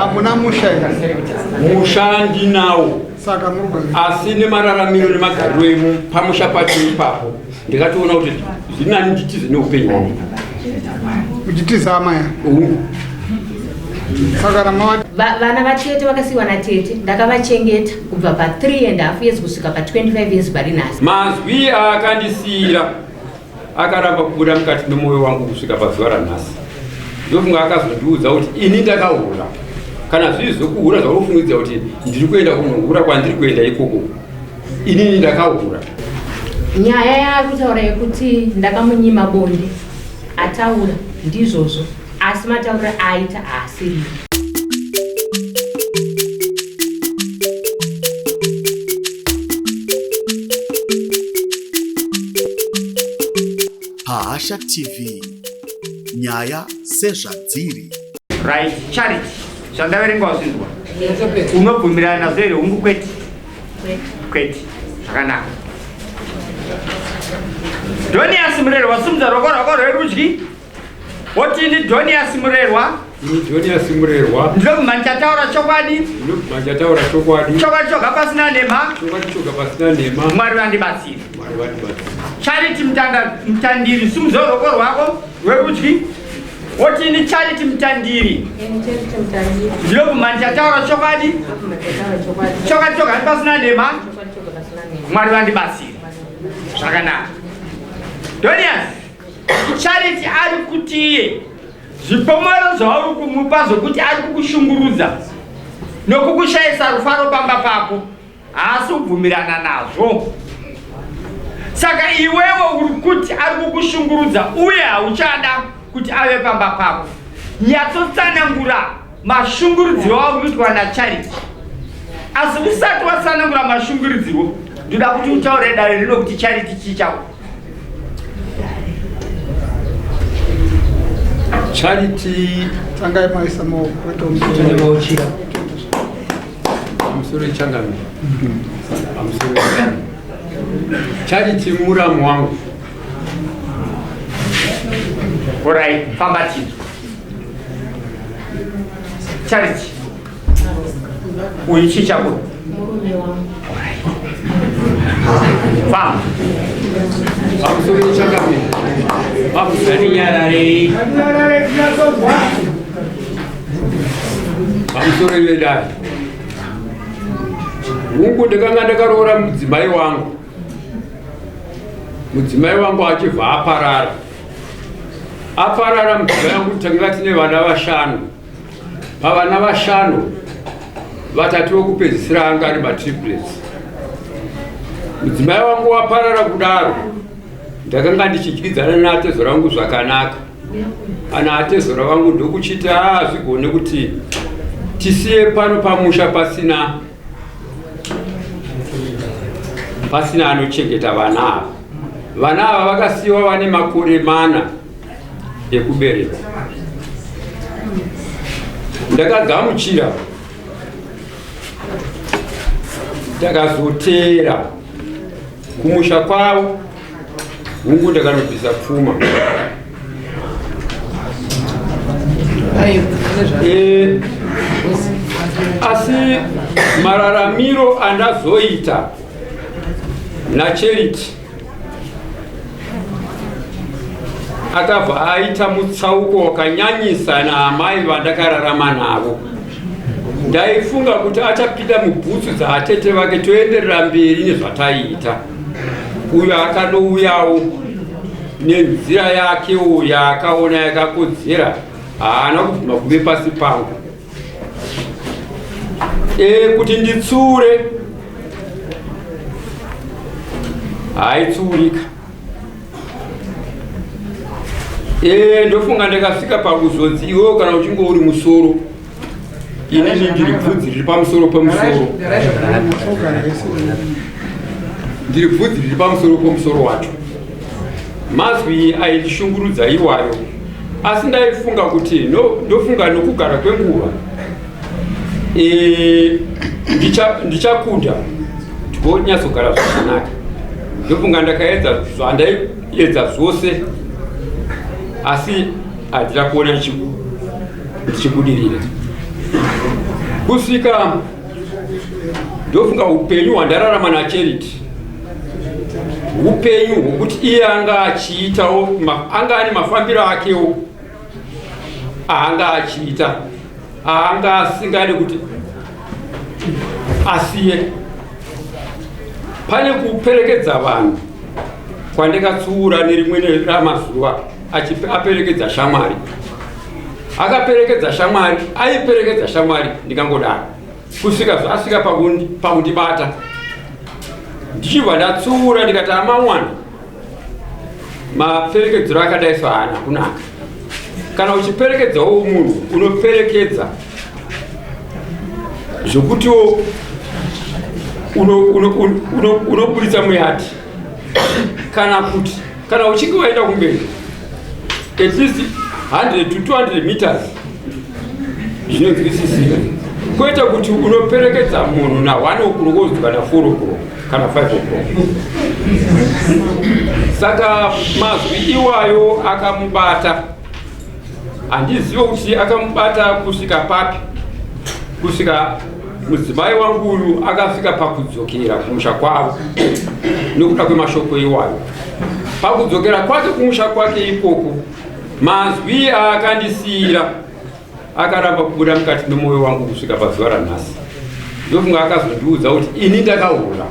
Amuna mushandi nawo asi nemararamiro nemagariro emu pamusha pacho ipapo ndikatoona kuti zvinani nditize neupenyu hwangu uchitiza amaya vana vatete vakasiyiwa natete ndakavachengeta kubva pa3.5 years kusvika pa25 years vari nhasi. Mazwi akandisiyira akaramba kubuda mukati memwoyo wangu kusvika pazuva ranhasi. Ndofunga akazondiudza kuti ini ndakahura kana zviri zvokuhura zvaunofungidza kuti ndiri kuenda kunohura kwandiri kuenda ikoko inini ndakahura. Nyaya yaakutaura yekuti ndakamunyima bonde ataura ndizvozvo asi mataura aita haasiri. Hasha TV nyaya sezvadziri. Right, Charity. Zvandaverenga zvinzwa. Unobvumirana nazvo here hungu kwete? Kwete. Zvakanaka. Donius Murerwa simudza ruoko rwako rwerudyi. Wotini Donius Murerwa? Donius Murerwa. Ndinokumhandichataura chokwadi. Ndinokumhandichataura chokwadi. Chokwadi choga pasina nhema. Chokwadi choga pasina nhema. Mwari vandibatsira. Mwari vandibatsira. Charity mutandiri simudza ruoko rwako rwerudyi. Wotini Charity mutandiri. Ndinokumhandichataura chokwadi. Chokwadi choga pasina nhema. Mwari vandibatsira. Zvakanaka. Donius, Charity ari kutiye zvipomero zvauri kumupa zvokuti ari kukushungurudza nokukushayisa rufaro pamba pako haasi kubvumirana nazvo. Saka iwewo uri kuti ari kukushungurudza uye hauchada kuti ave pamba pako. Nyatsotsanangura mashungurudziro aurikuitwa naCharity. Asi usati watsanangura mashungurudziro ndoda kuti utaure dare rino kuti Charity chichako. Charity tangai maisa mo kweto mauchira amsuri changami amsuri Charity muramu wangu. Alright, famba chizo. Charity uyu chichako. Famba amsuri changami amsuri yarare amsuri vedari hungu ndakanga ndakaroora mudzimai wangu achibva aparara mudzimai wangu tanga tine vana vashanu. Pavana vashanu vatatu vokupedzisira anga ari matriplets. Mudzimai wangu waparara kudaro ndakanga ndichidyidzana natezo rangu zvakanaka. Ana atezora vangu ndokuchita zvigone kuti tisiye pano pamusha pasina anochengeta vana ava. Vana ava vakasiyiwa vane makore 4 ekubereka. Ndakagamuchira ndakazotera kumusha kwavo hungu ndakanobvisa pfuma. Asi mararamiro andazoita naCharity akabva aita mutsauko wakanyanyisa naamai vandakararama navo. Ndaifunga kuti achapinda mubhutsu dzaatete vake toenderera mberi nezvataiita. Uyo akanouyawo nenzira yake yaakaona yakakodzera haana kubvuma kuve pasi pangu. Kuti nditsure haitsurika. Ndofunga ndakasvika pakuzodzi iwewo kana uchinge uri musoro inini ndiri bvudzi riri pamusoro pemusoro. Ndiri bvudzi riri pamusoro pemusoro wacho. Mazwi aindishungurudza iwayo. Asi ndaifunga kuti ndofunga nokugara kwenguva ndichakunda ndinyatsogara zvakanaka. Ndofunga ndakaedza zvandaiedza zvose asi handina kuona ndichibudirira. kusvika ndofunga upenyu hwandararama naCharity upenyu hwokuti iye anga achiitawo anga ane mafambiro akewo aanga achiita aanga asingade kuti asiye. Pane kuperekedza vanhu kwandikatsuura nerimwe ramazuva aperekedza shamwari, akaperekedza shamwari, aiperekedza shamwari ndikangodaro kusvika zvasvika pakundibata ndichibva ndatsuura ndikati amawana maperekedzero akadai sahana kunaka. Kana uchiperekedzawo munhu unoperekedza zvokutiwo unoburitsa muyati, kana uchinge waenda kumberi at least 100 to 200 meters zvinonzwisisika, kwete kuti unoperekedza munhu na 1 o'clock kana 4 o'clock kana 5 o'clock. Saka mazwi iwayo akamubata, handizivi kuti akamubata kusvika papi, kusvika mudzimai wangu uyu akasvika pakudzokera kumusha kwavo nekuda kwemashoko iwayo. Pakudzokera kwake kumusha kwake ikoko, mazwi aakandisiyira akaramba kubuda mukati memwoyo wangu kusvika pazuva ranhasi. Ndofunga akazondiudza kuti ini ndakaura,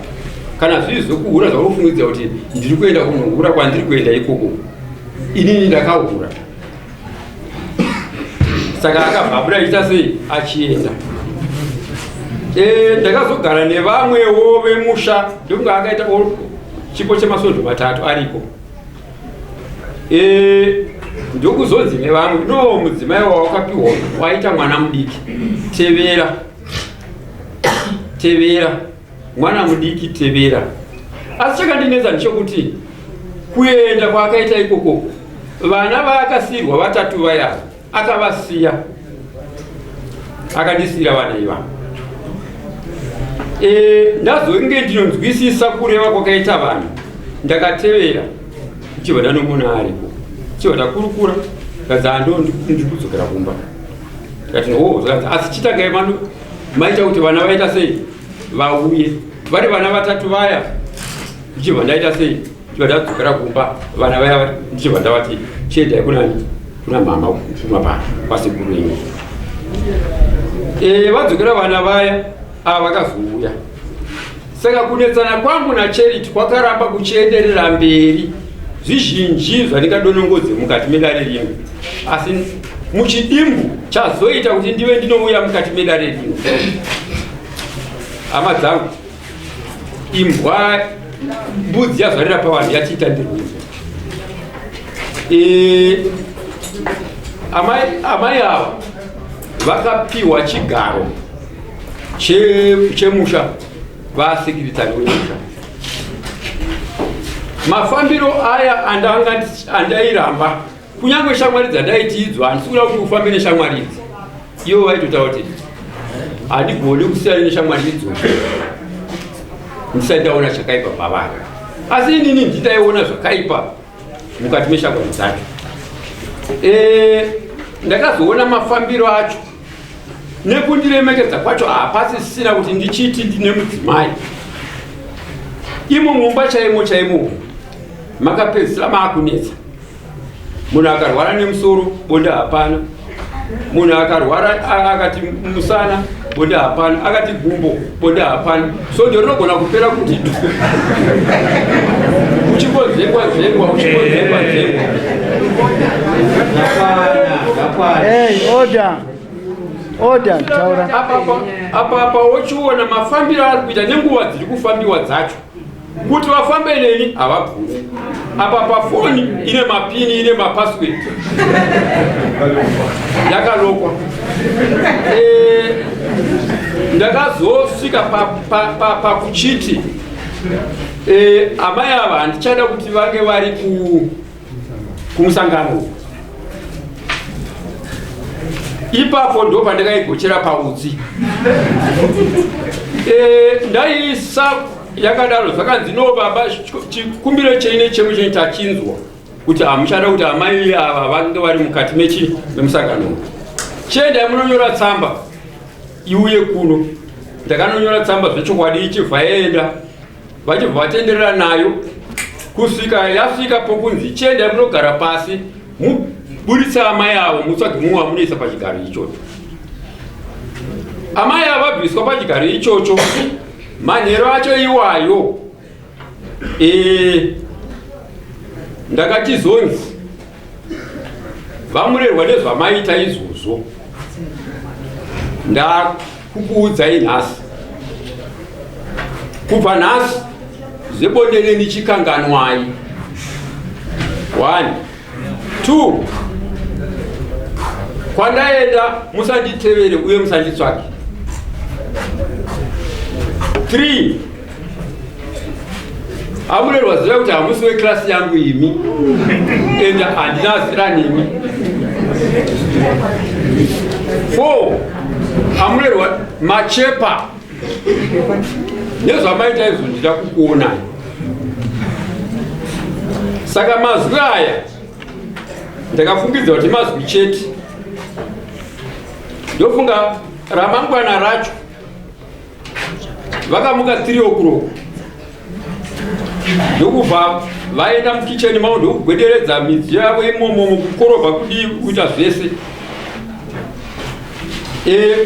kana zviri zvokuura zvaunofungidza kuti ndiri kuenda kunohura kwandiri kuenda ikoko, inini ndakaura. Saka akabva achiita sei achienda. Ndakazogara nevamwewo vemusha, ndofunga akaita chipo chemasvondo 3 ariko. Ndokuzonzi nevamwe, no mudzimai wawakapiwa waita mwana mudiki, tevera mwana mudiki, tevera. Asi chakandinetsa ndechekuti kuenda kwaakaita ikoko, vana vaakasiyirwa 3 vaya akavasiya, akandisiyira vana ivavo. Ndazonge ndinonzwisisa kureva kwakaita vanhu, ndakatevera ndichibva ndanomona ariko, ndichibva ndakurukura kazando ndiri kudzokera kumba. Ndikati asi chitagai maita kuti vana vaita sei vauye, vari vana 3 vaya, ndichibva ndaita sei, ndichibva ndadzokera kumba. Vana vaya ndichibva ndavati chiendai kuna mama kumapana kwasekuru wenyu. Vadzokera vana vaya vakazouya. Saka kunetsana kwangu naCharity kwakaramba kuchienderera mberi, zvizhinji zvandingadonongodze mukati medare rimwe, asi muchidimbu chazoita kuti ndive ndinouya mukati medare rimwe. Hama dzangu, imbwa mbudzi yazvarira pavanhu yatiita ndirwinzo. Amai ava vakapiwa chigaro chemusha vasekiritari wemusha. Mafambiro aya andairamba, kunyange shamwari dzandaitiidzwa handisikuda kuti ufambe neshamwari idzi, ivo vaitotaura kuti handigoni kusiyana neshamwari idzodzo ndisati ndaona chakaipa pavari. Asi inini nditaiona zvakaipa mukati meshamwari dzacho. Ndakazoona mafambiro acho nekundiremekedza kwacho hapasisina kuti ndichiti ndine mudzimai. Imo mumba chaimo makapedzisira maakunetsa. Munhu akarwara nemusoro, bonda hapana. Munhu akarwara akati musana, bonda hapana. Akati gumbo, bonda hapana. So ndinogona kupera kuti uchikozengwa. Order, taura. Apa wochiona mafambiro ari kuita nenguva dziri kufambiwa dzacho, kuti vafambe neni havabvuri. Apa pafoni ine mapini, ine mapassword yakalokwa. Ndakazosvika pakuchiti amai ava handichada kuti vange vari kumusangano. Ipapo ndo pandakaigochera pautsi. Ndaisa yakadaro zvakanzi no baba chikumbiro cheine chemu chinotachinzwa kuti hamuchada kuti amai ava vange vari mukati memusangano. Chiendai munonyora tsamba iuye kuno. Ndakanonyora tsamba zvechokwadi ichibva yaenda. Vachibva vatenderera nayo kusvika yasvika pokunzi chienda munogara pasi muburitsa amai avo mutsvage mumwe wamunoisa pachigaro ichocho. Amai avo vabviswa pachigaro ichocho, manhero acho iwayo ndakachizonzi vamurerwa nezvamaita izvozvo. Ndakukuudzai nhasi, kubva nhasi zvebonde neni chikanganwai. 1 2 kwandaenda musanditevere uye musanditsvage. 3 amurerwa ziva kuti hamusi weklasi yangu imi ende handina zira nemi. 4 amurerwa machepa nezvamaita izvo ndida kukuonai. Saka mazwi aya ndakafungidza kuti mazwi chete. Ndofunga ramangwana racho vakamuka 3 o'clock ndokubva vaenda mukicheni mavo ndokugwederedza midziyo yavo imomo mukukorobha kudi kuita zvese.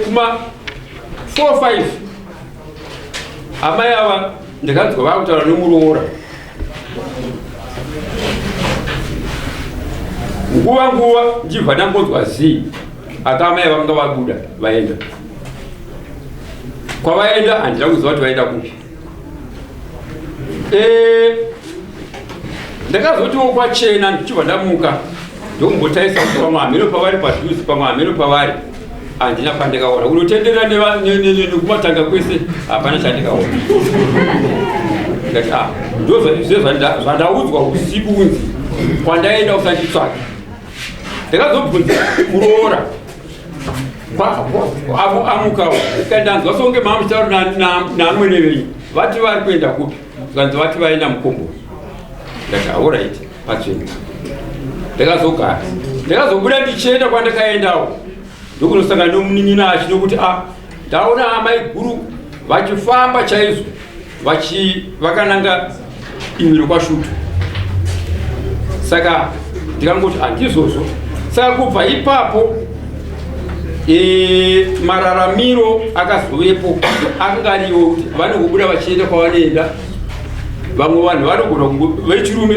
Kuma 4-5 amai ava ndakanzwa vakutaura nomuroora. Nguva ndibva ndangonzwa zii aka amai vanga vabuda vaenda. Kwavaenda handina kuziva kuti vaenda kupi. Ndakazotiwo kwachena ndichibva ndamuka ndokumbotarisa kuti pamwe hameno pavari padhuze pamwe hameno pavari handina pandikaona. Kunotenderera nekumatanga kwese hapana chandikaona. Ndikati ndozvandaudzwa usiku unzi kwandaenda usanditsvage. Ndakazobvunza kuroora amukawo kandanzwa songe mamuchitauro naamwene venyu vati vari kuenda kupi, kanzi vati vaenda mukombo. Ndakati alright patsvene. Ndakazogara ndakazobuda ndichienda kwandakaendawo ndokunosangana nomunin'ina achinokuti ndaona amai guru vachifamba chaizvo vakananga imiro kwashutu. Saka ndikangoti handizvozvo. Saka kubva ipapo mararamiro akazovepo akangariwo kuti vanokubuda vachienda kwavanoenda. Vamwe vanhu vechirume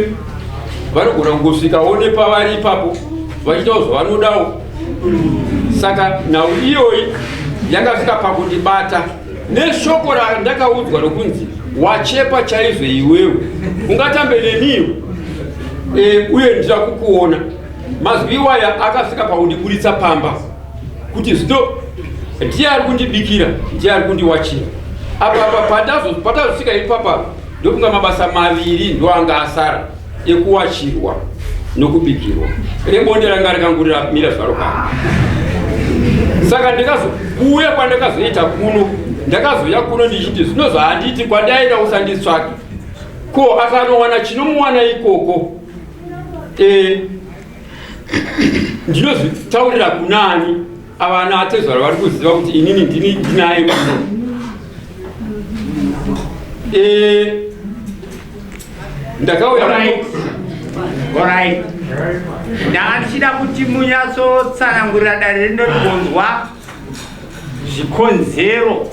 vanogona kungosvikawo nepavari ipapo vachitawo zvavanodawo. Saka nhau iyoyi yakasvika pakundibata neshoko randakaudzwa rokunzi wachepa chaizvo iwewe ungatambe neniwo uye ndira kukuona. Mazwi iwaya akasvika pakundiburitsa pamba kuti zvino ndiye ari kundibikira, ndiye ari kundiwachira. Apa patazosvika ipapa ndokunga mabasa maviri ndoanga asara ekuwachirwa nokubikirwa. Rebonde ranga rikangurira mira zvaro kare. Saka ndikazokuya kwandakazoita kuno, ndakazoya kuno ndichiti zvino zvahanditi kwandaenda usanditsvage. Ko akanowana chinomuwana ikoko ndinozvitaurira kunani avana atezvara vari kuziva kuti inini ndinaye kuno. Ndakauya alright. Ndichida kuti munyatsotsanangurira dare rinogonzwa zvikonzero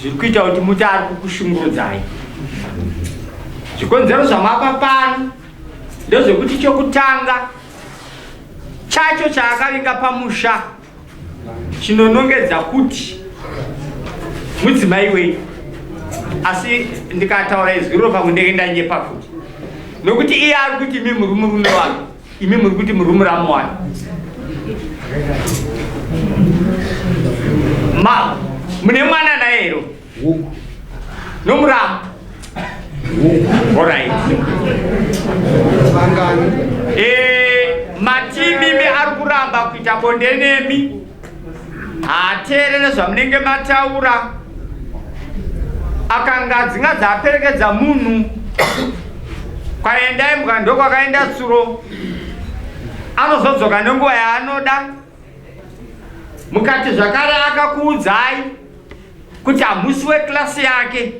zviri kuita kuti muti ari kukushungurudzai. Zvikonzero zvamapa pano ndezvekuti chokutanga chacho chaakavinga pamusha chinonongedza kuti mudzimai wei. Asi ndikataura izwiro pamwe ndekendanyepa futi nokuti iye ari kuti imi muri murume wake, imi muri kuti muri muramu wake. Mune mwana naero nomuramu. Alright. Matimimi ari kuramba kuita bonde nemi haateerere zvamunenge mataura. Akanga dzinga dzaperekedza munhu kwaendai mukando kwakaenda tsuro anozodzoka nenguva yaanoda. mukati zvakare akakuudzai kuti hamusi weklasi yake.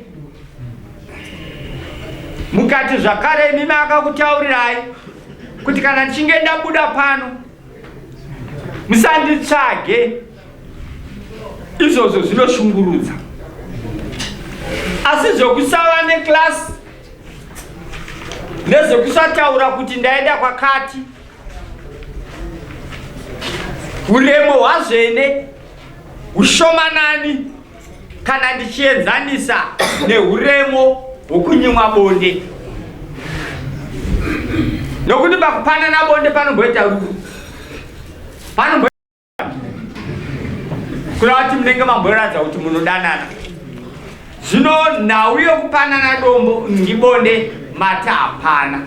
Mukati zvakare imimi akakutaurirai kuti kana ndichinge ndabuda pano musanditsvage. Izvozvo zvinoshungurudza. Asi zvokusava neklasi nezvekusataura kuti ndaenda kwakati, uremo hwazvene ushomanani kana ndichienzanisa neuremo hwokunyimwa bonde. Nokuti pakupanana bonde panomboita kuti munenge mamboratidza kuti munodanana. Zvino nhau yokupanana ngibonde mati hapana.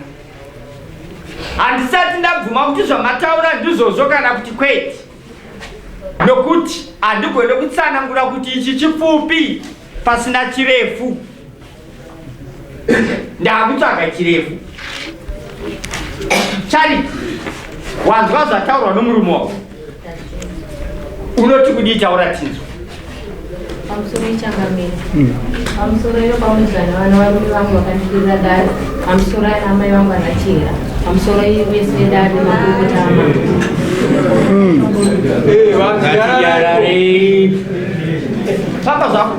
Handisati ndabvuma kuti zvamataura ndizvozvo kana kuti kwete. Nokuti handigone kutsanangura kuti ichi chipfupi pasina chirefu. Ndakutsvaga chirefu. Charity, wanzwa zvataurwa nomurume wako? Unoti kudii taura tinzwa? Pamusoro ichangamira. Pamusoro iyo paunozana vana varume vangu vakandikwirira dare. Pamusoro ana mai vangu vanachera. Pamusoro iyo vese dare makukutama. Papa zvako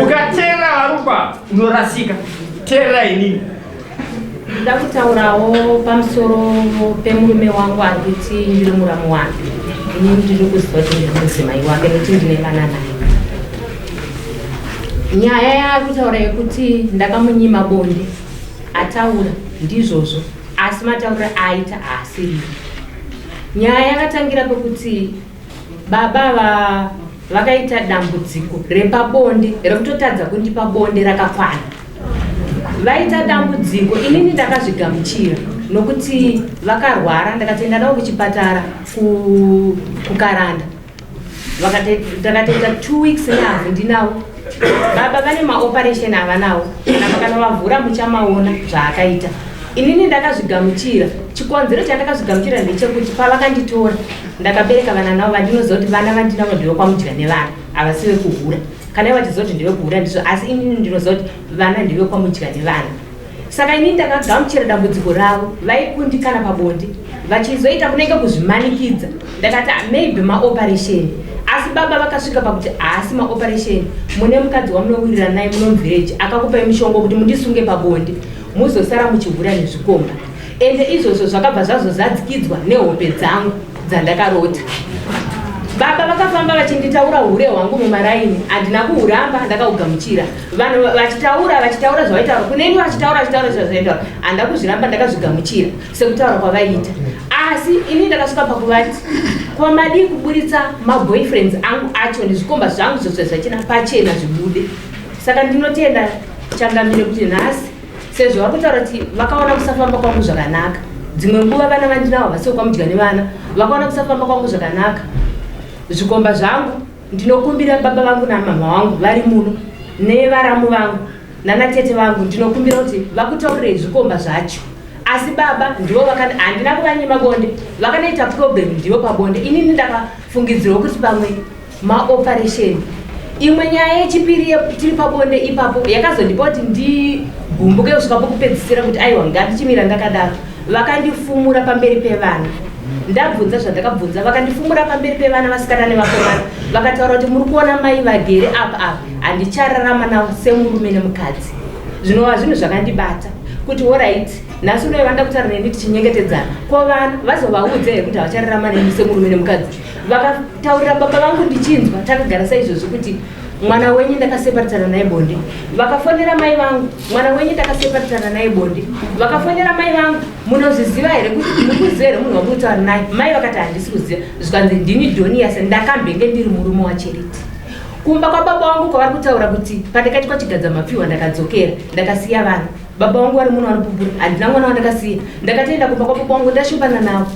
ukatera varumba unorasika. Tera inini. Ndakutaurawo pamusoro pemurume wangu ari kuti ndiri muramu wake. Inini ndiri kuziva kuti ndiri mudzimai wake nekuti ndinengana naye. Nyaya yaakutaura yekuti ndakamunyima bonde ataura ndizvozvo, asi mataura aita haasiri. Nyaya yakatangira pekuti baba vakaita dambudziko repabonde rekutotadza kundipa bonde rakakwana. Vaita dambudziko, inini ndakazvigamuchira nokuti vakarwara, ndakatoenda navo kuchipatara kukaranda. Ndakatoita 2 weeks nazo ndinavo. Baba vane maoperation avanawo, kana vavhura muchamaona zvaakaita. Inini ndakazvigamuchira. Chikonzero chandakazvigamuchira ndechekuti pavakanditora ndakabereka vana navo vandinoziva kuti vana vandinavo ndive kwamudya nevana, havasive kuhura. Kana ivo vachiziva kuti ndive kuhura ndizvo, asi inini ndinoziva kuti vana ndive kwamudya nevana. Saka inini ndakagamuchira dambudziko ravo, vaikundikana pabonde, vachizoita kunenge kuzvimanikidza. Ndakati maybe maoperation. Asi baba vakasvika pakuti haasi maoperation. Mune mukadzi wamunowirira naye munomuvillage akakupai mishongo kuti mundisunge pabonde muzosara muchihura nezvikomba. Ende izvozvo zvakabva zvazozadzikidzwa nehope dzangu dzandakarota. Baba vakafamba vachinditaura hure hwangu mumaraini, handina kuhuramba, ndakaugamuchira. Vanhu vachitaura zvavaitaura, kuneni vachitaura zvavaitaura, handina kuzviramba, ndakazvigamuchira sekutaura kwavaita. Asi ini ndakasvika pakuvati kwamadi kuburitsa maboyfriends angu acho nezvikomba zvangu zvose zvachina pachena zvibude. Saka ndinotenda changamire kuti nhasi sezvo vari kutaura kuti vakaona kusafamba kwangu zvakanaka. Dzimwe nguva vana vandinavo vasiwo kwamudya nevana vakaona kusafamba kwangu zvakanaka. Zvikomba zvangu ndinokumbira baba vangu namama vangu vari muno nevaramu vangu nanatete vangu, ndinokumbira kuti vakutaurire zvikomba zvacho. Asi baba ndivo handina kuvanyima bonde, vakanoita problem ndivo pabonde. Inini ndakafungidzirwa kuti pamwe maoperation. Imwe nyaya yechipiri tiri pabonde ipapo yakazondipa kuti ndigumbuke kusvika pokupedzisira kuti aiwa ngandichimira ndakadaro. Vakandifumura pamberi pevana. Ndabvunza zvandakabvunza, vakandifumura pamberi pevana vasikana nevakomana. Vakataura kuti muri kuona mai vagere apa handichararama navo semurume nemukadzi. Zvinova zvinhu zvakandibata kuti alright, nhasi unoye vanda kutaura neni tichinyengetedzana. Kovana vazovaudza here kuti havachararama neni semurume nemukadzi. Vakataurira baba vangu ndichinzwa, takagara saizvozvo kuti mwana wenyu ndakaseparatana naye bonde. Vakafonera mai vangu, mwana wenyu ndakaseparatana naye bonde. Vakafonera mai vangu, munozviziva here kuti mukuziva here munhu wamutaura naye? Mai vakati handisi kuziva. Zvikanzi ndini Donius ndakambenge ndiri murume waCharity. Kumba kwababa wangu kwavari kutaura kuti pandakati kwaChigadzamapfihwa ndakadzokera ndakasiya vana. Baba wangu vari munhu anopupura, handina mwana wandakasiya. Ndakatoenda kumba kwababa wangu ndashupana navo.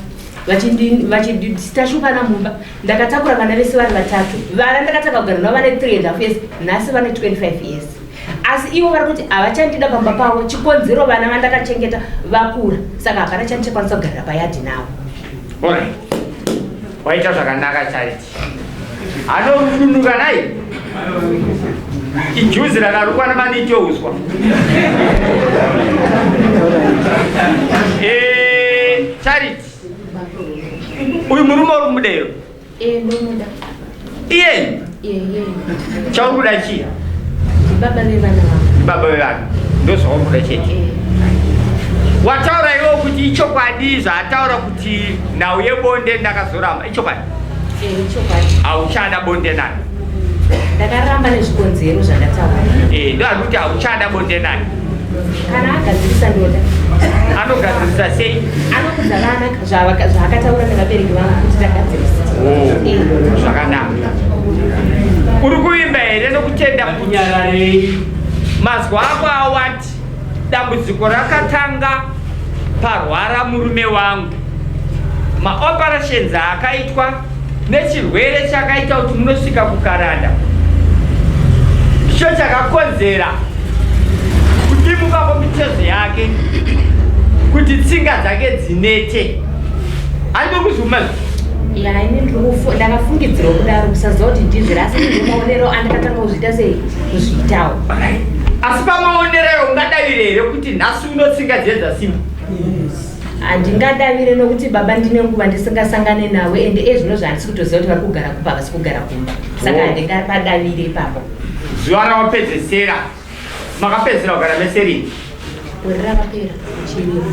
Vachitashupana mumba, ndakatakura vana vese vari vatatu. Vana ndakataka kugara navo vane 3.5 years, nhasi vane 25 years. Asi ivo vari kuti havachandida pamba pavo, chikonzero vana vandakachengeta vakura. Saka hapana chandichakwanisa kugarira payadhi navo. Alright. Waita zvakanaka Charity. anorudunuka nai ijuzi rakarukwa namanitouswa Charity uyu murume uri mudero ndomuda iye chaurikuda chii baba vevana baba vevana ndozvaurikuda chete wataura iwo kuti ichokwadi zvaataura kuti nhau yebonde ndakazoramba ichokwadi hauchada bonde nani ndakaramba nezvikonzero zvandataura ndoari kuti hauchada bonde nani kana agadzirisa ndoda anogadzirisa sei anokudza vana zvaakataura nevabereki vangu kuti ndagadzirisa zvakanaka uri kuimba here nokutenda kunyararei mazwa ako awati dambudziko rakatanga parwara murume wangu maoperations akaitwa nechirwere chakaita kuti munosvika kukaranda ndicho chakakonzera kudimuka kwemitezo yake kuti tsinga dzake dzinete aibo kuzuma ndakafungidzirwa kudaro kusaziva kuti ndizviri asi ndemaonero andakatanga kuzviita sei kuzviitawo asi pamaonereyo ungadavire here kuti nhasi unotsinga dzenza simba handingadavire nokuti baba ndine nguva ndisingasangane nawe ende ezvino zvandisi kutoziva kuti vari kugara kumba havasi kugara kumba saka handingadavire ipapo zuva rawapedzesera makapedzera kugara meserini gore rakapera muchirimo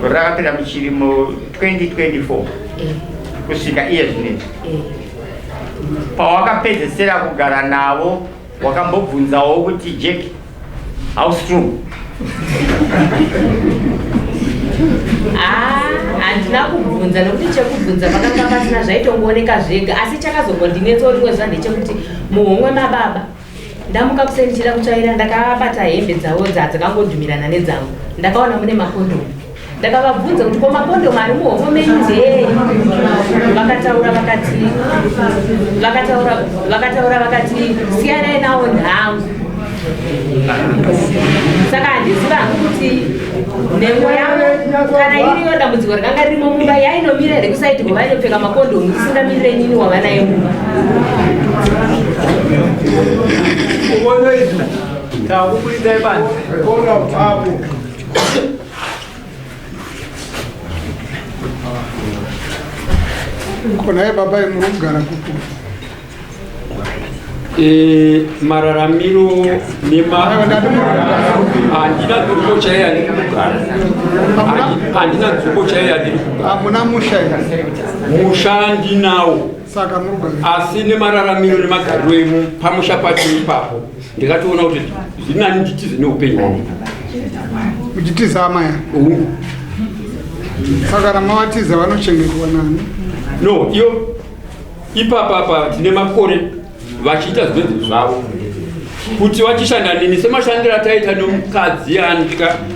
gore rakapera muchirimo 2024 kusvika iye zvinezvi pawakapedzesera kugara navo wakambobvunzawo kuti Jack house true handina kubvunza nokuti chekubvunza pakanga pasina zvaitongooneka zvega asi chakazongondinetsawo rimwe zuva ndechekuti muhomwe mababa ndamuka kuseni ndichida kutsvaira ndakabata hembe dzavo dzakangodhumirana nedzangu ndakaona mune makondomu ndakavabvunza kuti ko makondomu ari muhomwe menyu nzei vakataura vakati siyanai nawo nhangu saka handiziva hangu kuti nhengo yavo kana iriyo dambudziko rakanga ririmo mumba yainomira here kusaiti kwavainopfeka makondomu isingamirire nini wavanaye mumba konaye baba muri kugara kuku mararamiro handina dzoko chaiya ndiri kugara handina dzoko chaiya ndiri kugara hamuna musha musha ndinawo saka muri kugara asi nemararamiro nemagariro emu pamusha pacho ipapo ndikatoona kuti zvinani nditize neupenyu uchitiza amaya saka ramavatiza vanochengetwa nani no iyo ipapapa tine makore vachiita zvinhu zvavo kuti vachishanda nini semashandiro ataita nomukadzi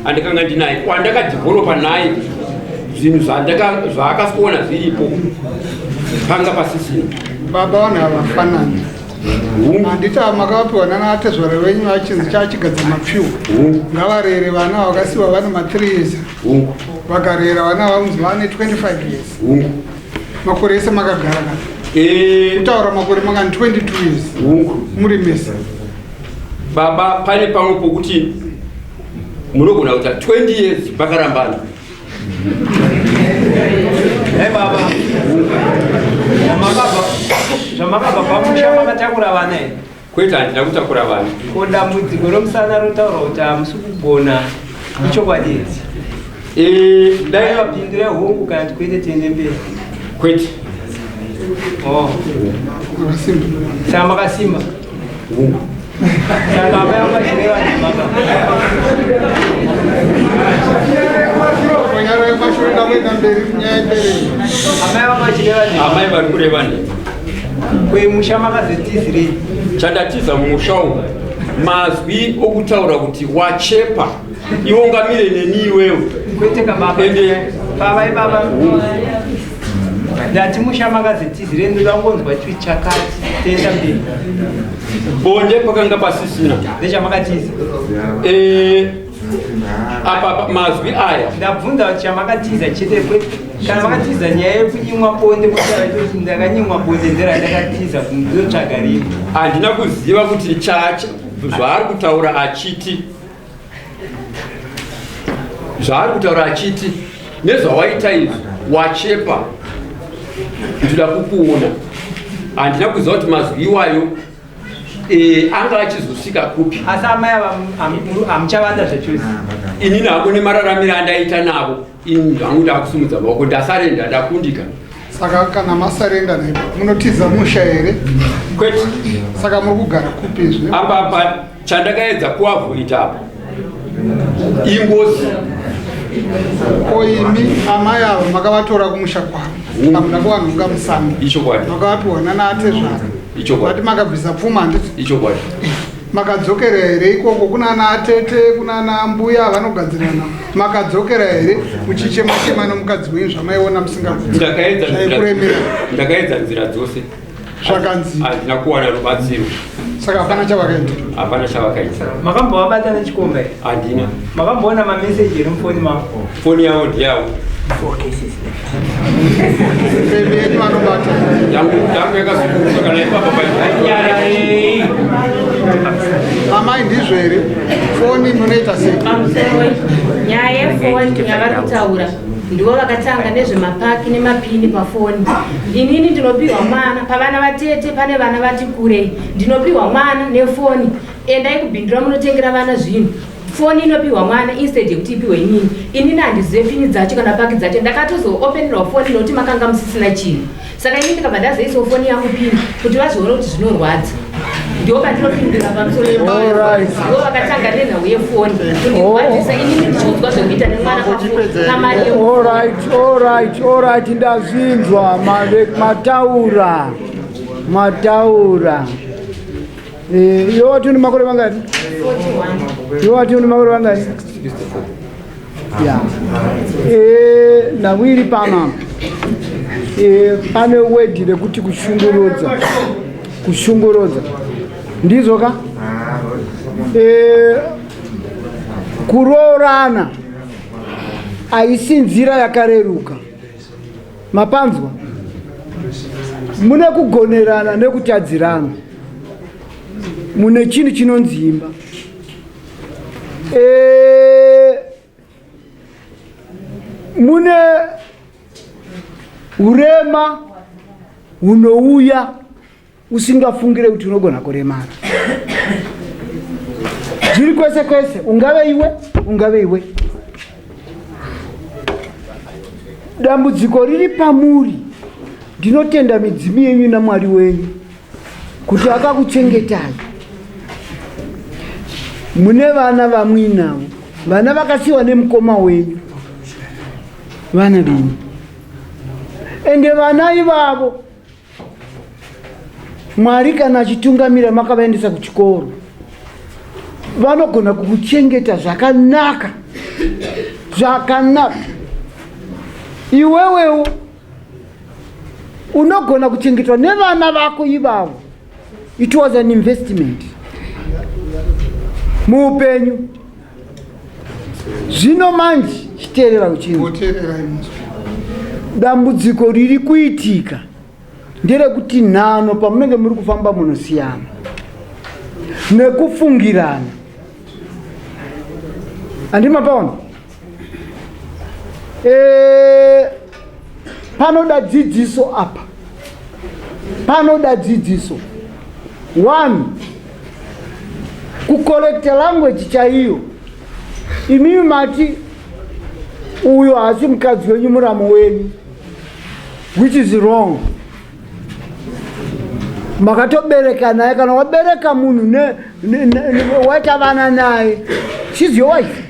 andikanga ndinaye wandakadhivhoropa naye zvinhu zvaakasiona zviripo panga pasisina baba vanhu havafanani handiti makapiwa nanatezvara venyu vachinzi chachigadzamapfihwa ngavarere vana vakasiwa vane ma3 years vakarera vana vanzi vane 25 years makore ese makagara kutaura makore makani 22 years muri mesa baba pane pamwe pokuti munogona kuta 20 years pakarambana baba zvamakabva pamusha makatakura vana here kwete handina kutakura vana ko dambudziko romusana rotaura kuti hamusi kugona ichokwadi dai vapindure hongu kana kuti kwete tiende mberi kwete saka makasimba saka amai vamachireva nemaka amai vamachireva amai vari kureva ne kwemusha makazotizirei chandatiza mumusha umu mazwi okutaura kuti wachepa iwo ngamire neni iwewe kwete kababa baba ibaba ndati musha makazotizirei ndikangonzwa chui chakati tenda mberi bonde pakanga pasisina ndechamakatiza apa mazwi aya ndabvunza kuti chamakatiza chete kwete kana vakatiza nyaya yekunyimwa bonde kutaura kuti ndakanyimwa bonde ndera ndakatiza kundotsvaga rini. Handina kuziva kuti chacha zvaari kutaura achiti nezvawaita izvi wachepa ndoda kukuona. Handina kuziva kuti mazwi iwayo anga achizosvika kupi. Asi amai hamuchavanda zvachose. Inini hangu nemararamiro andaita navo, ini hangu ndakusumudza maoko, ndasarenda, ndakundika. Saka kana masarenda naipo munotiza musha here? Kwete. Saka muri kugara kupi izvi? Apa chandakaedza kuavhoita apa ingozi. Koimi amai avo makavatora kumusha kwavo hamuna kuvanhunga musango. Ichokwadi. Makavapiwa nanaate zvaro. Ichokwadi. Vati makabvisa pfuma handiti? Ichokwadi. Makadzokera here ikoko kuna naatete kuna nambuya vanogadzirana? Makadzokera here muchichema-chema nomukadzi wenyu zvamaiona ndakaedza nzira dzose zvakanzi handina kuwana rubatsiro. Saka hapana chavakaita? Hapana chavakaita. Makambovabata nechikomba here? Handina. Makamboona mameseji eri mufoni mavo? Foni yavo ndiyavo. Bebe yenyu vanobata? Yangu yakazunguruka kana ipapa pai. Amai ndizvo here? Foni munoita sei? Nyaya yefoni yavari kutaura ndivo vakatanga nezvemapaki nemapini pafoni. Inini ndinopiwa mwana pavana vatete pane vana vati kurei, ndinopiwa mwana nefoni. Endai kubhindura munotengera vana zvinhu. Foni inopiwa mwana instead yekuti ipiwe inini. Inini handizive pini dzacho kana paki dzacho. Ndakatozoopenerawo foni nokuti makanga musisina chinhu. Saka inini ndikabva ndazoisawo foni yangu pini kuti vazoona kuti zvinorwadza. Ndio pandinopindura pamusoro pemwana. Ndio vakatanga nenhau yefoni kundikwadzisa inini ndichiudzwa zvekuita nemwana kamari. Alright, ndazvinzwa mataura. Iwe une makore mangani? 41. Iwe une makore mangani? 64. Yeah. Nawiri pana. Pane wedi rekuti kushungurodza. Ndizvo ka? Kuroorana haisi nzira yakareruka. Mapanzwa? Mune kugonerana nekutadzirana. Mune chinhu chinonzi imba. Mune urema hunouya usingafungire kuti unogona kuremara. Zviri kwese kwese, ungave iwe. Dambudziko riri pamuri. Ndinotenda midzimu yenyu naMwari wenyu kuti akakuchengetai. Mune vana vamwinavo, vana vakasiwa nemukoma wenyu. Vana venyu. Ende vana ivavo Mwari kana achitungamira makavaendesa kuchikoro, vanogona kukuchengeta zvakanaka. Iwewewo unogona kuchengetwa nevana vako ivavo. It was an investment muupenyu. Zvino manje chiteerera uchinzi dambudziko riri kuitika nderekuti nhano pamunenge muri kufamba munosiyana nekufungirana. Handimapaona? Panoda dzidziso apa. Panoda dzidziso. 1. Kucollecta language chaiyo. Imimi mati uyo hasi mukadzi wenyu muramo wenyu, which is wrong. Makatobereka naye kana wabereka munhu waita vana naye, she's your wife.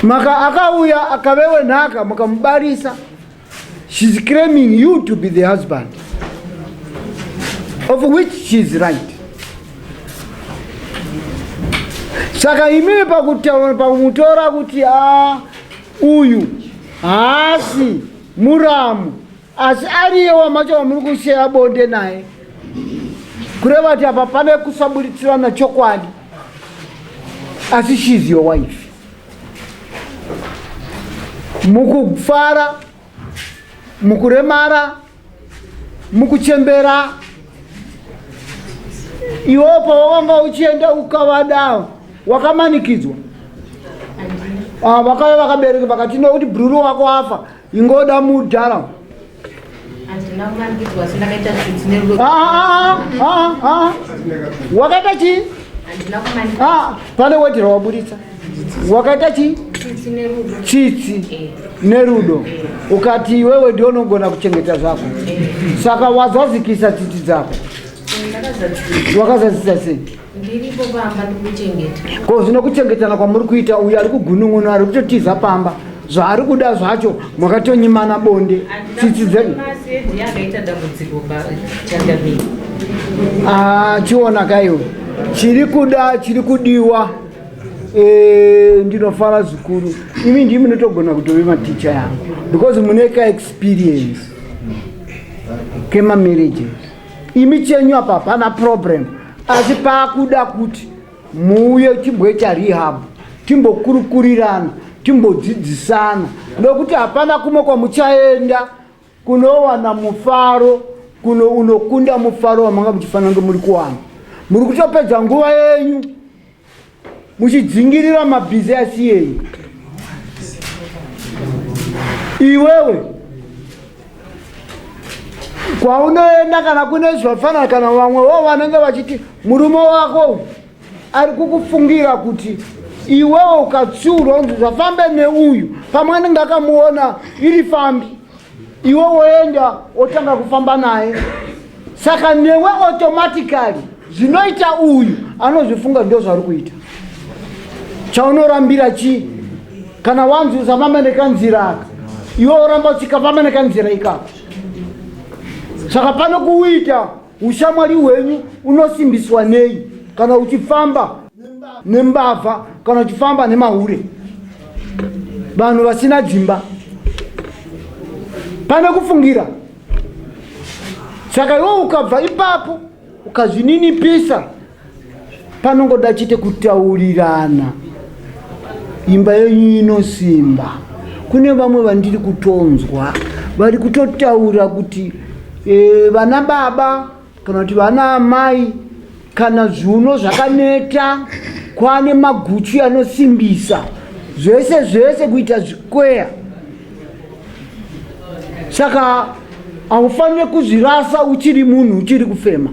Maka akauya akavewe nhaka mukamubarisa, she's claiming you to be the husband, of which she's right. Saka imimi pakumutora kuti uyu haasi muramu, asi ariye wamacho wamuri kusheya bonde naye, kureva kuti apa pane kusaburitsirana chokwadi. asi she's your wife. Mukufara, mukuremara, mukuchembera, iwo pawanga uchienda ukavada wakamanikidzwa. Vakaya vakabereka vakati nokuti bruru wako afa ingoda mudhara. Wakaita chi? Pane wetira waburitsa. Wakaita chi? Tsitsi nerudo. Ukati wewe ndio unogona kuchengeta zako. Saka wazazikisa tsitsi dzako. Wakazadzisa sei? Ndiripo pamba ndikuchengeta. Ko zvinokuchengetana kwamuri kuita uyu ari kugunun'una ari kutotiza pamba zvaari kuda zvacho mwakatonyimana bonde tsitsi dzenyu. Yakaita dambudziko pachandamiri. Chiona kaiwe chiri kuda chiri kudiwa ndinofara zvikuru. Imi ndimi munotogona kutove maticha yangu because muneka experience kemamarriages. Imi chenyu apa hapana problem. Asi paakuda kuti muuye timbwecha rehab, timbokurukurirana, timbodzidzisana, nokuti hapana kumwe kwamuchaenda kunowana mufaro, unokunda mufaro wamanga muchifanira kunge muri kuwana. Muri kutopedza nguva yenyu muchidzingirira mabhizinesi yenyu. Iwewe kwaunoenda kana kune zvafanana kana vamwewo vanenge vachiti murume wako ari kukufungira kuti iwewe ukatsiurwa unzi zvafambe neuyu pamwe anenge akamuona iri fambi iwe woenda otanga kufamba naye. Saka newe automatically zvinoita uyu anozvifunga ndio zvari kuita. Chaunorambira chi? Kana wanzi usafamba nekanzira aka iwe oramba uchikafamba nekanzira ikako. Saka pano kuita ushamwari hwenyu unosimbiswa nei kana uchifamba nembavha kana uchifamba nemahure. Vanhu vasina dzimba pane kufungira. Saka iwe ukabva ipapo ukazvininipisa panongoda chete kutaurirana. Imba yenyu inosimba. Kune vamwe vandiri kutonzwa vari kutotaura kuti vana baba kana kuti vana amai kana zviuno zvakaneta kwane maguchu anosimbisa zvese kuita zvikweya. Saka haufanire kuzvirasa uchiri munhu uchiri kufema.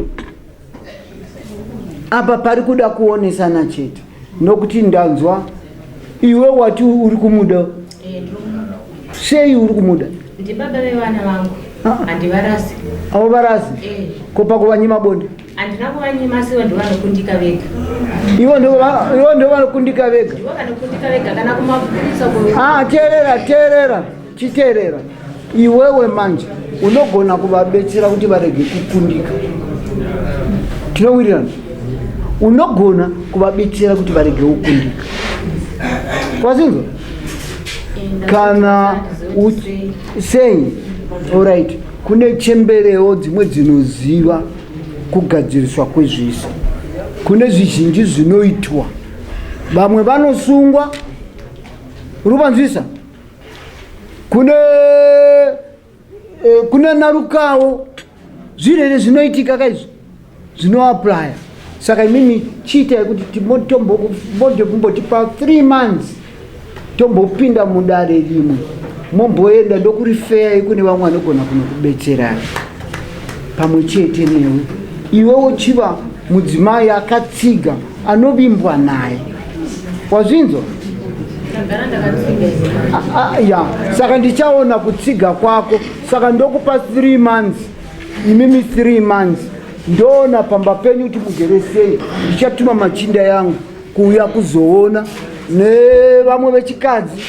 Apa pari kuda kuonesana chete nokuti ndanzwa iwe wati uri kumuda. Sei uri kumuda? Ndibaba vevana vangu. Handivarasi. Avo varasi? Kopa kuvanyima bonde? Handina kuvanyima asi vanhu vanokundika vega. Ivo ndio vanokundika vega? Ivo vanokundika vega kana kumapurisa kuve. Teerera, chiteerera. Iwewe manje unogona kuvabetsera kuti varege kukundika. Tinowirirana? Unogona kuvabetsera kuti varege kukundika. Kwazinzo? Kana sei? Alright. Kune chembereo dzimwe dzinoziva kugadziriswa kwezvisa. Kune zvizhinji zvinoitwa. Vamwe vanosungwa. Rupanzvisa? Kune narukawo. Zvirere zvinoitika kaizvo. Zvinoapply. Saka imini chiita kuti timbotipa 3 months. Tombopinda mudare rimwe. Momboenda ndokurifeya kune vamwe vanogona kunokubetsera pamwe chete newe. Iwe uchiva mudzimai akatsiga anovimbwa naye. Wazvinzwa? Ya, saka ndichaona kutsiga kwako. Saka ndokupa 3 months. Imimi 3 months. Ndoona pamba penyu kuti mugere sei. Ndichatuma machinda yangu kuuya kuzoona nevamwe vechikadzi.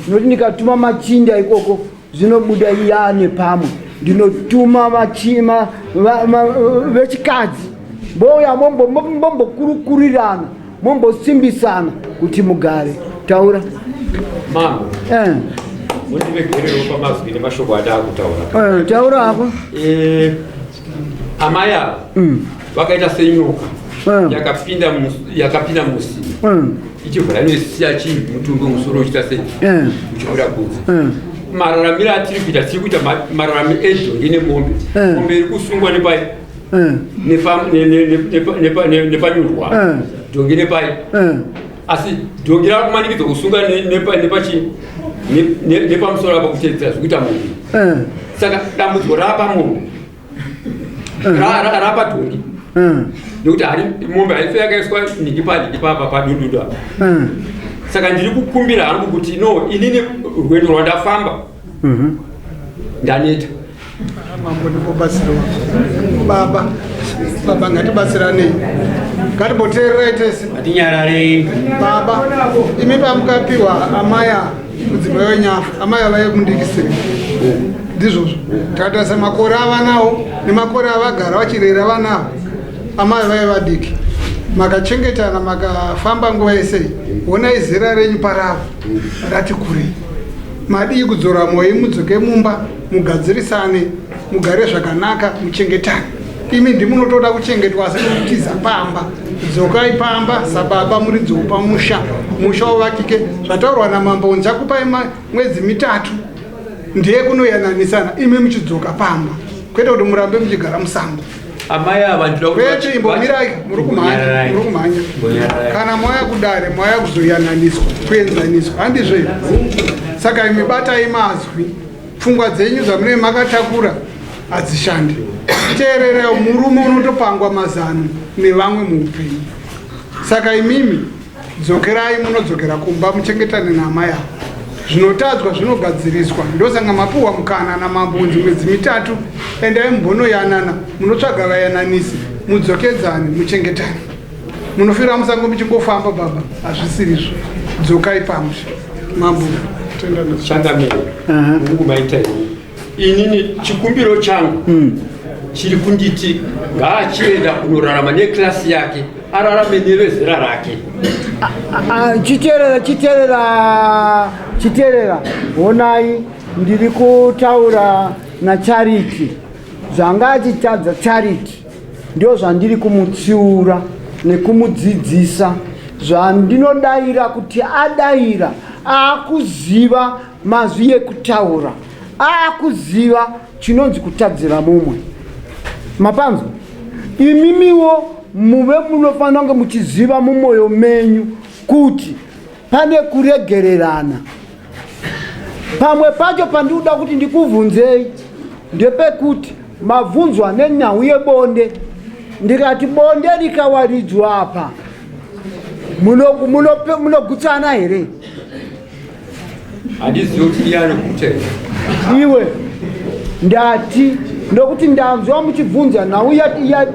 Noti ndikatuma machinda ikoko zvinobuda iyane pamwe. Ndinotuma machima vechikadzi. Mboya mombokurukurirana, mombosimbisana kuti mugare. Taura. Mama. Mundivegerero pamazwi nemashoko adakutaura. Taura hapo. Amaya. Vakaita senyoka. Yakapinda musini. ichivhura nesiya chii mutumbi musoro uchita sei uchibuda kunze mararamiro atiri kuita tiri kuita mararamiro edhongi nemombe mombe iri kusungwa nepai nepanyurwa dhongi nepai asi dhongi rava kumanikidzwa kusunga nepamusoro apa kuteedzera zvekuita mombe saka dambudziko rapamombe rapadhongi nekuti mombe haife yakaiswa ndingi papa padundudu apa saka ndiri kukumbira hangu kuti no inini rwendo rwandafamba ndaneta baba ngatibatsiranei ngatiboteererai tese atinyararei baba imi pamukapiwa amaya mudzimai wenyafu amaya vaimundikisiri ndizvozvo takatarisa makore avanawo nemakore avagara vachirera vanavo amai vaiva vadiki makachengetana makafamba nguva yesei onai zera renyu paravo rati kurei madii kudzora mwoyo mudzoke mumba mugadzirisane mugare zvakanaka muchengetane imi ndimunotoda kuchengetwa asi kutiza pamba dzokai pamba sababa muri dzopa musha wavakike zvataurwa namambo njakupai mwedzi 3 ndiye kunoyananisana imi muchidzoka pamba kwete kuti murambe muchigara musango amai ava kwete imbomirai muri kumhanya kana mwaya kudare mwaya kuzoyananiswa kuenzaniswa handizve saka imi batai mazwi pfungwa dzenyu dzamunee makatakura hadzishandi teererai murume unotopangwa mazano nevamwe muupenyu saka imimi dzokerai munodzokera kumba muchengetane nehama yavo zvinotadzwa zvinogadziriswa ndosanga mapuhwa mukana namambunzi mwedzi 3 endai mumbonoyanana munotsvaga vayananisi mudzokedzane muchengetane munofira musango muchingofamba baba hazvisirizvo dzokai pamusha mambo changamire mungumaita inini chikumbiro changu chiri kunditi ngaachienda kunorarama neklasi yake ararame nevezera rake chiteerera honai ndiri kutaura naCharity zvanga achitadza Charity ndio zvandiri kumutsiura nekumudzidzisa zvandinodaira kuti adaira akuziva mazwi ekutaura akuziva chinonzi kutadzira mumwe mapanzo imimiwo muve munofanira kunge muchiziva mumwoyo menyu kuti pane kuregererana pamwe pacho pandinoda kuti ndikubvunzei ndepekuti mabvunzwa nenyau yebonde ndikati bonde rikawaridzwa apa munogutsana here handizivi kuti iyani kutenda iwe ndati ndokuti ndanzwa muchibvunza nhau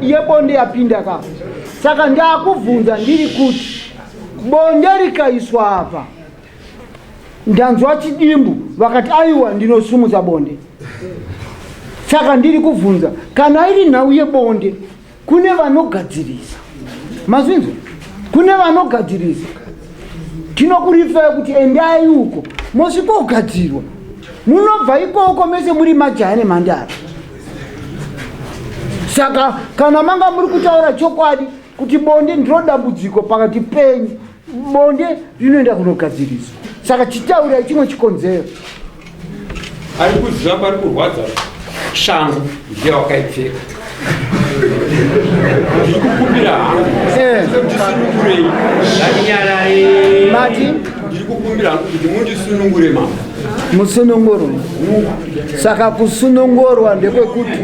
yebonde yapinda ka saka ndakubvunza ndiri kuti bonde rikaiswa apa ndanzwa chidimbu vakati aiwa ndinosumudza bonde saka ndiri kubvunza kana iri nhau yebonde kune vanogadzirisa mazvinzwa kune vanogadzirisa tinokurifai kuti endai uko mosvikogadzirwa munobva ikoko mese muri majaya nemhandara saka kana manga muri kutaura chokwadi kuti bonde ndiro dambudziko pakati penyu bonde rinoenda kunogadziriswa saka chitaurai chimwe chikonzero ari kuziva pari kurwadza shangu ndiye wakaipfeka ndiri kukumbira hangu ndisunungurei mati ndiri kukumbira hangu kuti mundisunungure mama musunungurwe saka kusunungurwa ndekwekuti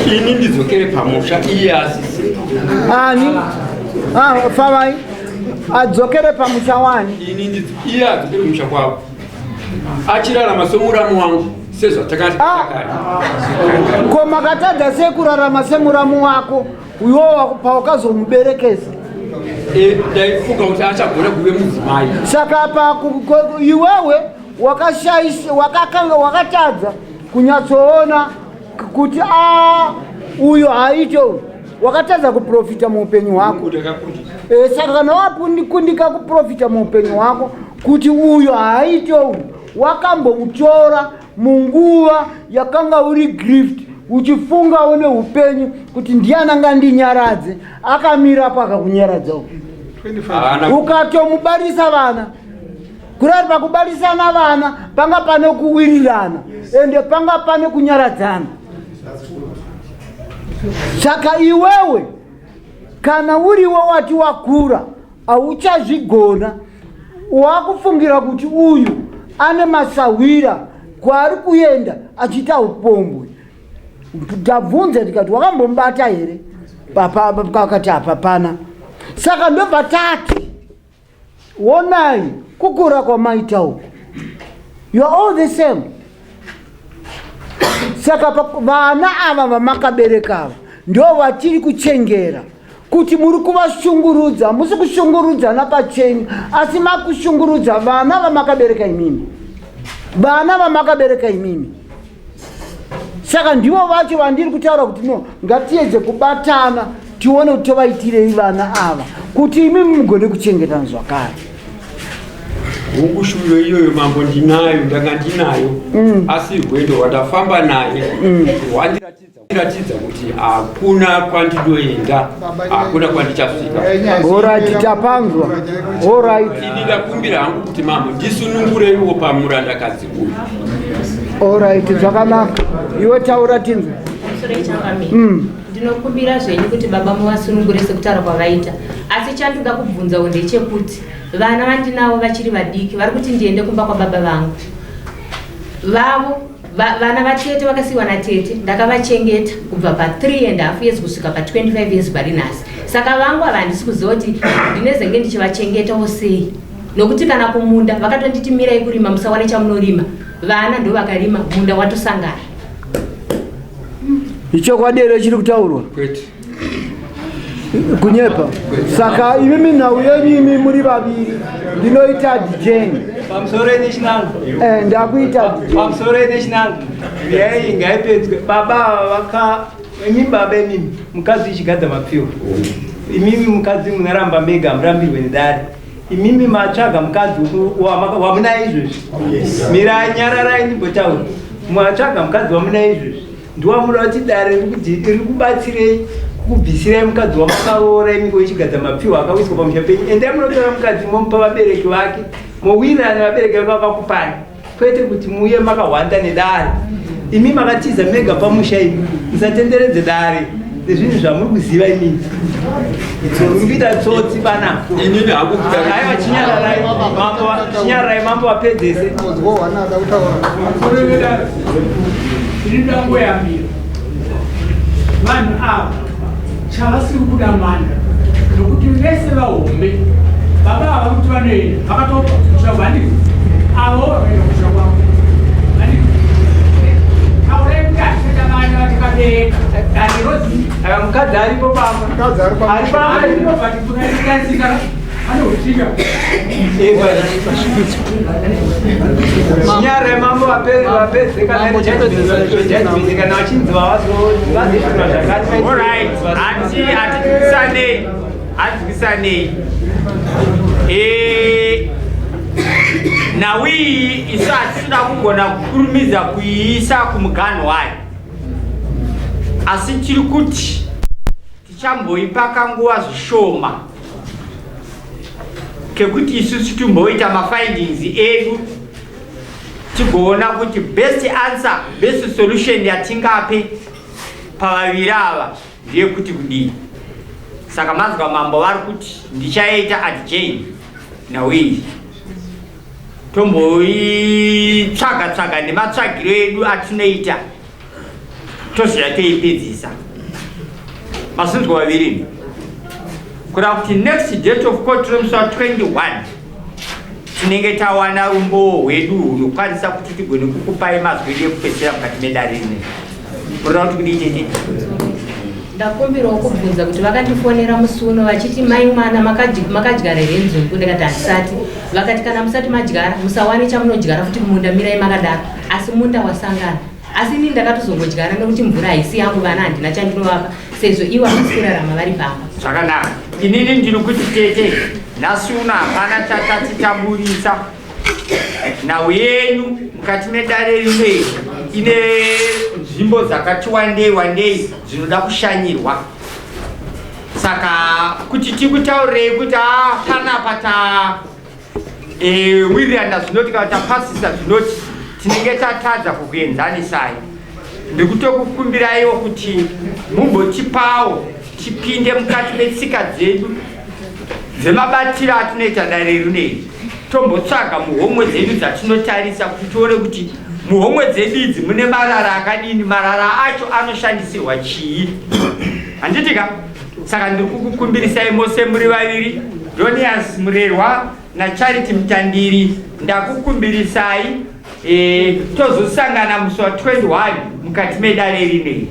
ini ndidzokere pamusha iye asisi ani famai adzokere pamusha wani iye adzokere pamusha kwavo achirarama somuramu wangu sezvatakati ko makatadza sei kurarama semuramu wako uyowo paakazomuberekesa ndaifunga kuti achagona kuve mudzimai saka iwewe wakatadza kunyatsoona kuti uyo haito wakatadza kuprofita muupenyu hwako saka kana wapundikundika kuprofita muupenyu hwako kuti uyo haito wakambomutora munguva yakanga uri grift uchifungawo neupenyu kuti ndiananga ndinyaradze akamirapo akakunyaradzawo ukatomubarisa vana kurati pakubarisana vana panga pane kuwirirana ende panga pane kunyaradzana. Saka iwewe kana uriwo wati wakura auchazvigona, wakufungira kuti uyu ane masawira kwari kuenda achita upombwe. Tabvunza tikati wakambomubata here? Kakati hapana. Saka ndobva tati onai kukura kwamaita uku, you are all the same. Saka vana ava vamakabereka ava ndo vatiri kuchengera kuti muri kuvashungurudza, musi kushungurudzana pachenyu asi makushungurudza vana vamakabereka imimi, vana vamakabereka imimi. Saka ndivo vacho vandiri kutaura kuti no, ngatiedze kubatana tione kuti tovaitirei vana ava kuti imimi mugone kuchengetana zvakare. Hukushuro iyoyo mambo ndinayo, ndanga ndinayo, asi rwendo watafamba naye wandiratidza kuti hakuna kwandidoenda, hakuna kwandichasvika. Alright, tapanzwa. Alright. Ini ndakumbira hangu kuti mambo ndisunungureiwo pamurandakadzi uyu. Alright, zvakanaka. Iwe taura tinzwa. Ndinokumbira zvenyu kuti baba muvasunungure sekutaura kwavaita, asi chandoda kubvunzawo ndechekuti vana vandinavo vachiri vadiki vari kuti ndiende kumba kwababa vangu vavo vana vatete vakasiyiwa natete, ndakavachengeta kubva pa3.5 years kusvika pa25 years pari nhasi. Saka vangu ava handisi kuziva kuti ndinezenge ndichivachengetawo sei, nokuti kana kumunda vakatonditi mirai kurima musawane chamunorima, vana ndo vakarima munda watosangana. Ichokwadi here chiri kutaurwa kunyepa. Saka imimi nhau yenyu imi muri vaviri ndinoita dijeni pamusoro nechinangu ndakuita pamusoro nechinangu yai ngaipedzwe baba vaka imimi baba imimi mukadzi Chigadzamapfihwa, imimi mukadzi munaramba mega murambirwe nedare, imimi matsvaga mukadzi wamuna izvozvi, mirai nyararai ndimbotaura, matsvaga mukadzi wamuna izvozvi ndiwamuda kuti dare riri kubatsirei kubvisirai mukadzi wamakaora imiko Chigadzamapfihwa akawiswa pamusha penyu. Endai munotora mukadzi momupa vabereki vake, mowirirana vabereki vake vakakupani, kwete kuti muye makahwanda nedare. Imi makatiza mega pamusha imi, musatenderedze dare nezvinhu zvamuri kuziva imini. Mukuita tsotsi pana. Inini hakukuta. Aiwa chinyararai mambo wapedzese. Ndindangoyambira vanhu ava chavasiri kuda manda nokuti vese vahombe baba ava kuti vanoenda vakatopa kushagwandiri avo vanoenda kushagwangu aurai kuti hatienda vana vatikabereka darirozi ava mukadzi aripo pamba ari pamba atikunaitasika anohutika chinyare mambo vapedze kana vachinzwa vazivazvishima zvakati. hatikisanei nhau iyi isu hatisina kugona kukurumidza kuiisa kumuganho wayo, asi tiri kuti tichamboipaka nguva zvishoma kekuti isusu timboita mafindings edu tigoona kuti best answer, best solution yatingape pavaviri ava ndeyekuti kudii. Saka mazwa mambo vari kuti ndichaita adjourn nhau iyi tomboitsvaga nematsvagiro edu atinoita toziva toipedzisa. Masinzwa vaviri kuda kuti next date of court musi wa21 tinenge tawana rumbo hwedu hunokwanisa kuti tigone kukupai mazwi edu ekupedzisira mukati medare rine. Kuda kuti kudii? Ndakumbirawo kubvunza kuti vakandifonera musi uno vachiti mai mwana makadyara here nzungu, ndikati handisati. Vakati kana musati madyara musawane chamunodyara futi munda mirai makadaro, asi munda wasangana. Asi ini ndakatozongodyara nekuti mvura haisi yangu, vana handina chandinovapa sezvo ivo havasi kurarama vari pamba. Zvakanaka. Inini ndiri kuti tete nhasi uno hapana chatati taburisa. Nhau yenyu mukati medare rinei ine nzvimbo dzakati wandei dzinoda kushanyirwa. saka kuti tikutaurei kuti panapa wirirana zvinoti kana tapasisa zvinoti tinenge tatadza kukuenzanisai. Ndikutokukumbiraiwo kuti mumbotipawo tipinde mukati metsika dzedu dzemabatiro atinoita dare rineri, tombotsvaga muhomwe dzedu dzatinotarisa kuti tione kuti muhomwe dzedu idzi mune marara akadini, marara acho anoshandisirwa chii. Handitika? Saka ndiri kukukumbirisai mose muri vaviri, Donias Murerwa naCharity Mutandiri, ndakukumbirisai tozosangana musi wa 21 mukati medare rineri.